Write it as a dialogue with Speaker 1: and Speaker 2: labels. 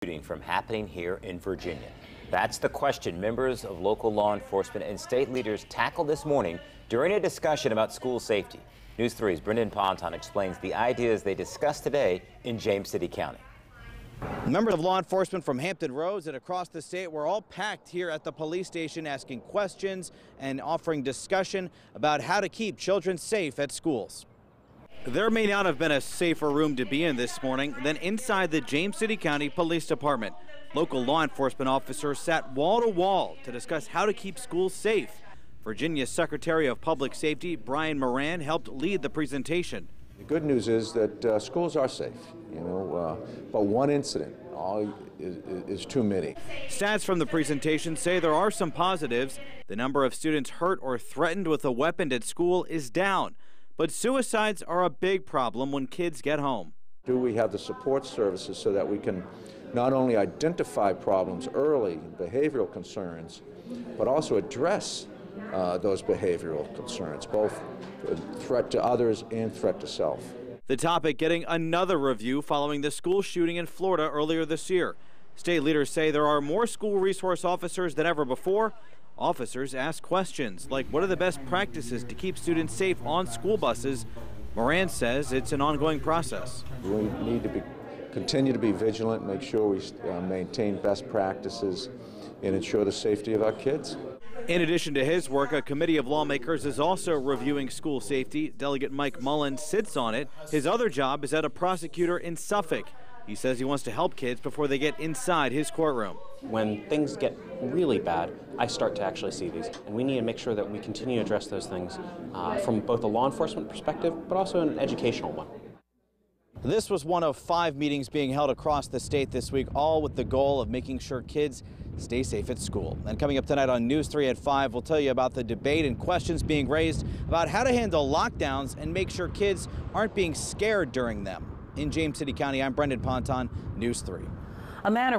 Speaker 1: shooting from happening here in Virginia. That's the question members of local law enforcement and state leaders tackled this morning during a discussion about school safety. News 3's Brendan Ponton explains the ideas they discussed today in James City County.
Speaker 2: Members of law enforcement from Hampton Roads and across the state were all packed here at the police station, asking questions and offering discussion about how to keep children safe at schools. There may not have been a safer room to be in this morning than inside the James City County Police Department. Local law enforcement officers sat wall to wall to discuss how to keep schools safe. Virginia's Secretary of Public Safety, Brian Moran, helped lead the presentation.
Speaker 3: The good news is that schools are safe, but one incident is too many.
Speaker 2: Stats from the presentation say there are some positives. The number of students hurt or threatened with a weapon at school is down, but suicides are a big problem when kids get home.
Speaker 3: Do we have the support services so that we can not only identify problems early, behavioral concerns, but also address those behavioral concerns, both threat to others and threat to self.
Speaker 2: The topic getting another review following the school shooting in Florida earlier this year. State leaders say there are more school resource officers than ever before. Officers ask questions like, what are the best practices to keep students safe on school buses? Moran says it's an ongoing process.
Speaker 3: We need to continue to be vigilant, make sure we maintain best practices and ensure the safety of our kids.
Speaker 2: In addition to his work, a committee of lawmakers is also reviewing school safety. Delegate Mike Mullen sits on it. His other job is as a prosecutor in Suffolk. He says he wants to help kids before they get inside his courtroom.
Speaker 4: When things get really bad, I start to actually see these. And we need to make sure that we continue to address those things from both a law enforcement perspective, but also an educational one.
Speaker 2: This was one of 5 meetings being held across the state this week, all with the goal of making sure kids stay safe at school. And coming up tonight on News 3 at 5, we'll tell you about the debate and questions being raised about how to handle lockdowns and make sure kids aren't being scared during them. In James City County, I'm Brendan Ponton, News 3.
Speaker 5: A man